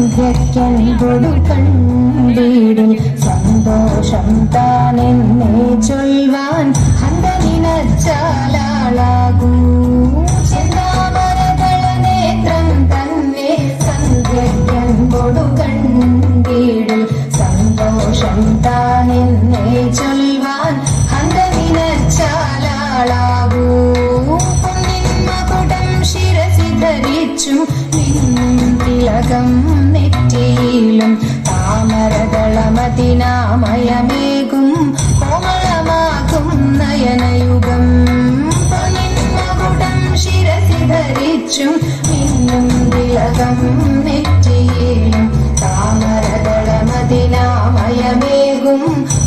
സന്ധ്യയ്ക്കെന്തൊരു കണ്ടീടിൽ സന്തോഷം താനെന്നെ ചൊൽവാൻ ഹന്ത നിനച്ചാലാളാകൂ ചെന്താമരതള നേത്രം തന്നെ സന്ധ്യയ്ക്കെന്തൊരു കണ്ടീടിൽ സന്തോഷം താനെന്നെ ചൊൽവാൻ ഹന്ത നിനച്ചാലാളാകൂ പൊന്നിന്മകുടം ശിരസി ധരിച്ചു തിലകം നെറ്റിയിലും താമരദളമതിനാമയമേകും കോമളമാകും നയനയുഗം പൊന്നിന്മകുടം ശിരസി ധരിച്ചു മിന്നും തിലകം നെറ്റിയിലും താമരദളമതിനാമയമേകും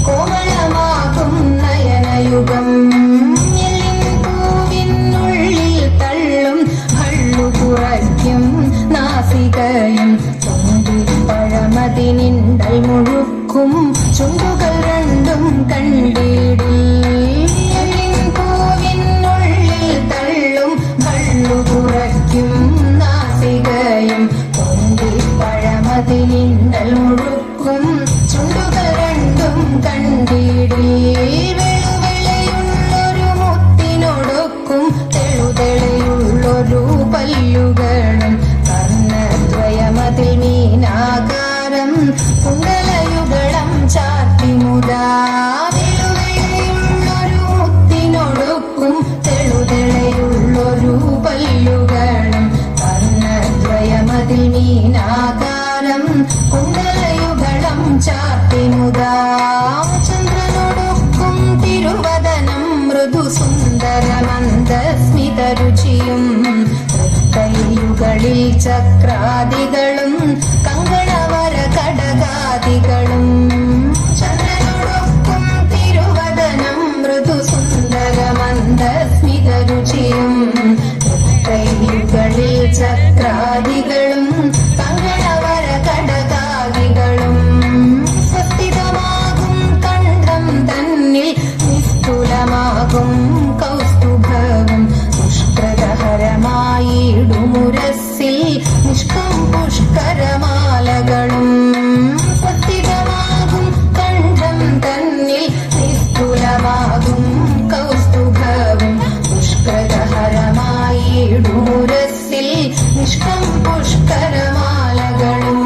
കോമളമാകും നയനയുഗം കുറയ്ക്കും നാസികയും ചുണ്ടിപ്പഴമതിനിണ്ടൽ മുഴുക്കും ചുണ്ടുകൾ രണ്ടും കണ്ടിടിൽ പൂവിനുള്ളിൽ തള്ളും ഭള്ളു കുറയ്ക്കും നാസികയും ചുണ്ടിപ്പഴമതിനിണ്ടൽ മുഴുക്കും ചുണ്ടുകൾ രണ്ടും കണ്ടിടിൽ വെളുവെളയുള്ളൊരു മുത്തിനൊടുക്കും തെളുതെളയുള്ളൊരു പല്ലുകളും കർണദ്വയമതിൽ മീനാകാരം കുണ്ടലയുഗളം ചാർത്തി മുതാവിലുള്ളൊരു മുത്തിനൊടുക്കും തെളുതെളയുള്ളൊരു പല്ലുകളും കർണദ്വയമതിൽ മീനാകാരം കുണ്ടലയുഗളം ചാർത്തി മുതാ ചന്ദ്രനൊടുക്കും തിരുവദനം മൃദു സുന്ദരമന്ദസ്മിതരുചിയും കൈയുകളിൽ ചക്രാദികളും കങ്കണവര കടകാദികളും ചന്ദ്രനൊടുക്കും തിരുവദനം മൃദു സുന്ദരമന്ദസ്മിതരുചിയും കൈയുകളിൽ ചക്രാദികളും കങ്കണവര കടകാദികളും സ്വസ്ഥിതമാകും കണ്ഠം തന്നിൽ നിസ്തുലമാകും കൗസ്തുഭവും പുഷ്കരമായിടുമുരസ്സിൽ നിഷ്കം പുഷ്കരമാലകളും സ്വസ്ഥിതമാകും കണ്ഠം തന്നിൽ നിസ്തുലമാകും കൗസ്തുഭവും പുഷ്കരമായിടുമുരസ്സിൽ നിഷ്കം പുഷ്കരമാലകളും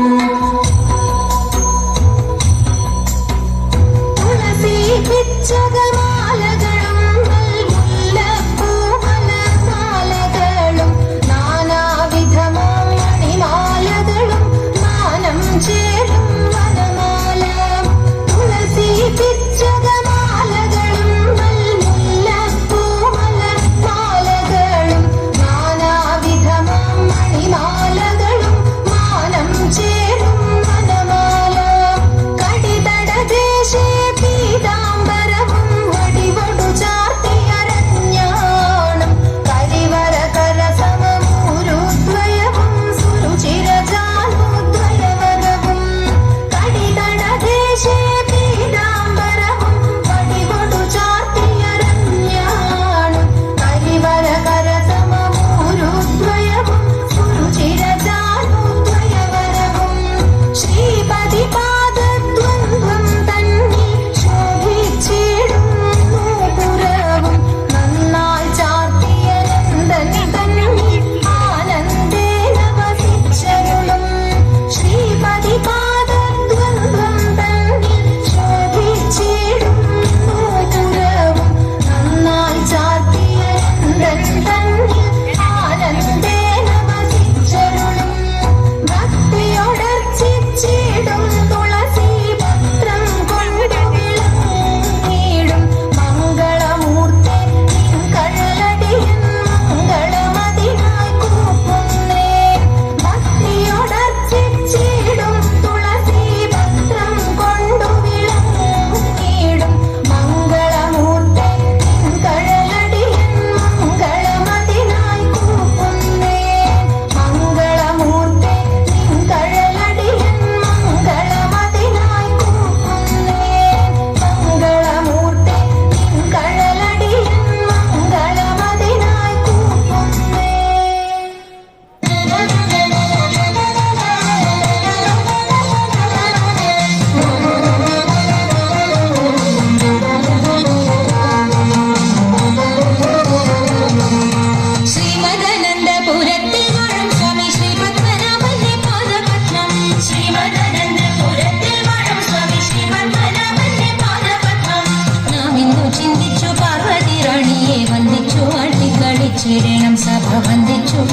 തുളസി പിച്ചകമാലകളും മുല്ലപ്പൂമലർമാലകളും നാനാവിധമണിമാലകളും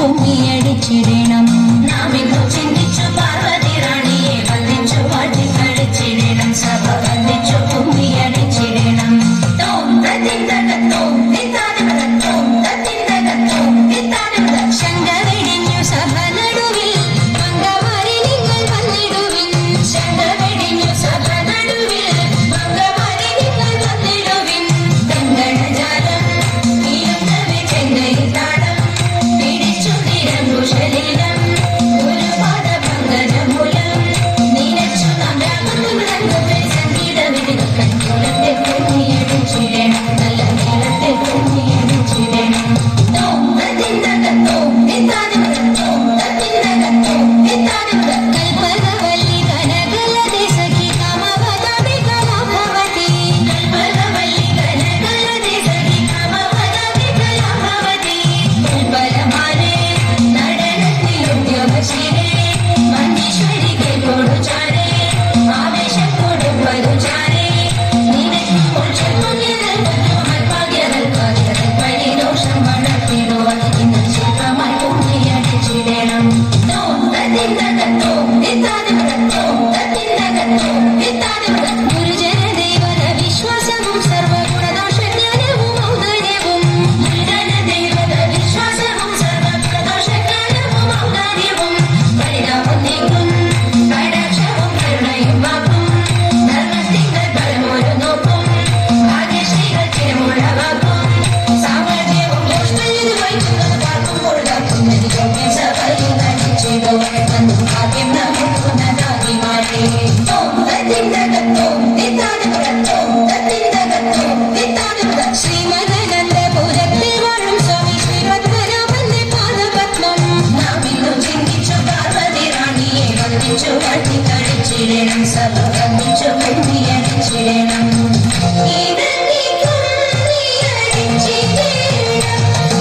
കുമ്മിയടിച്ചിടണം. നാം ഇന്നു ചിന്തിച്ചു പാർവതി റാണിയെ വന്ദിച്ചു പാട്ടി കളിച്ചിടണം. സഭ വന്ദിച്ചു കുമ്മിയടിച്ചിടണം. തോം തത്തിന്തകത്തോം തിത്താതിമതത്തോം തത്തിന്തകത്തോം തിത്താതിമത. ശങ്ക വെടിഞ്ഞു സഭ നടുവിൽ മംഗമാരി നിങ്ങൾ വന്നിടുവിൻ. ശങ്ക വെടിഞ്ഞു സഭ നടുവിൽ മംഗമാരി നിങ്ങൾ വന്നിടുവിൻ. ഗംഗണജാലം നീയുന്നവി ചെങ്കൈ താടം പിടിച്ചു നിരങ്ങു ശരീരം ഒരു പാദ പങ്കജമൂലം നീനച്ചു നാം രാമനുടങ്ങുന്ന സംഗീത വിധികൾ കൺകുലത്തെ കുമ്മിയടിച്ചിടണം. നല്ല നീളത്തെ കുമ്മിയടിച്ചിടണം. തോം തത്തിന്തകത്തോം തിത്താതിമതത്തോം തത്തിന്തകത്തോം തിത്താതിമത. കൽപ്പകവല്ലി കനകലതെ സഖി കാമവദാമി കലാഭവതി. കൽപ്പകവല്ലി കനകലതെ സഖി കാമവദാമി കലാഭവതി. ഉൽപ്പലമാലേ നടനത്തിലുദ്യോഗശീലേ മഞ്ചേശ്വരി കേട്ടോടു ചാരേ ആവേശത്തോടു വരു ചാരേ. നിനക്ക് മോക്ഷമുന്നിതൽ മൽഭാഗ്യതൽ ഭാഗ്യതൽ പരിദോഷം വളർത്തിടുവാൻ ഇന്ന് ശില്പമായി കുമ്മിയടിച്ചിടണം. തോം തത്തിന്തകത്തോം തിത്താതിമതത്തോം തത്തിന്തകത്തോം തിത്താതിമത. ഗുരുജന ദൈവത വിശ്വാസവും സർവഗുണദോഷജ്ഞാനവും ഔദാര്യവും. ഗുരുജന ദൈവത വിശ്വാസവും സർവഗുണദോഷജ്ഞാനവും ഔദാര്യവും. പരിതാപം നീക്കും കടാക്ഷവും കരുണയും വാക്കും. ധർമ്മത്തിങ്കൽ പരമൊരു നോക്കും ഭാഗ്യശ്രീകൾ ചിരമുഴവാക്കും. സാമർഥ്യവും ദോഷമല്ലത് വഹിക്കുന്നത് പാർക്കുമ്പോൾ കാക്കുന്നത് യോഗ്യം സഭയിൽ നടിച്ചിടുവാൻ വന്നു ഭാഗ്യം നമുക്കുന്നതാകിമാരേ. തോം തത്തിന്തകത്തോം തിത്താതിമതത്തോം തത്തിന്തകത്തോം തിത്താതിമത. ശ്രീമദനന്തപുരത്തിൽ വാഴും സ്വാമി ശ്രീപത്മനാഭന്റെ പാദപത്മം. നാം ഇന്നു ചിന്തിച്ചു പാർവതി റാണിയെ വന്ദിച്ചു വാട്ടി കളിച്ചിടണം. സഭ വന്ദിച്ചു കുമ്മിയടിച്ചിടണം. ഇതങ്ങി കുമ്മിയടിച്ചിടണം.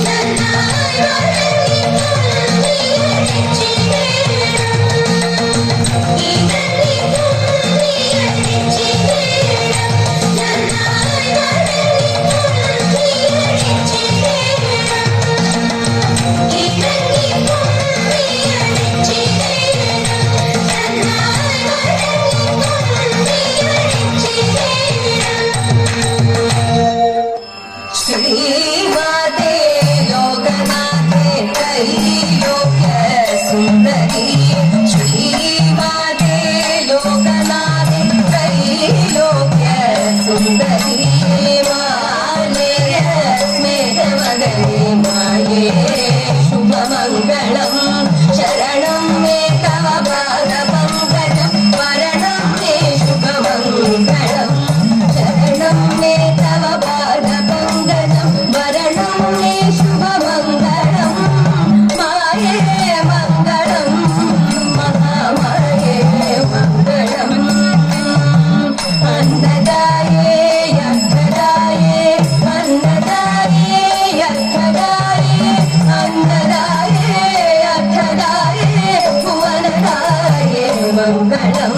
നന്നായി വഴങ്ങി കുമ്മിയടിച്ചിടണം. ഇതങ്ങി കുമ്മിയടിച്ചിടണം. നന്നായി വഴങ്ങി കുമ്മിയടിച്ചിടണം. ഇതങ്ങി കുമ്മിയടിച്ചിടണം. നന്നായി വഴങ്ങി കുമ്മിയടിച്ചിടണം. ശ്രീമാതേ ലോകനാഥേ ത്രൈലോക്യ സുന്ദരി. ശ്രീമാതേ ലോകനാഥേ ത്രൈലോക്യ സുന്ദരി. മാലയ സ്മേരമകളേ മായേ ശുഭമംഗളം. ശരണം മേ തവ പാദപങ്കജം വരണം മേ ശുഭമംഗളം. ശരണം മേ തവ പാദപങ്കജം വരണം മേ ശുഭമംഗളം. മായേ മംഗളം മഹാമായേ മംഗളം. അന്നദായേ അർത്ഥദായേ അന്നദായേ അർത്ഥദായേ അന്നദായേ അർത്ഥദായേ ഭുവനദായേ മംഗളം.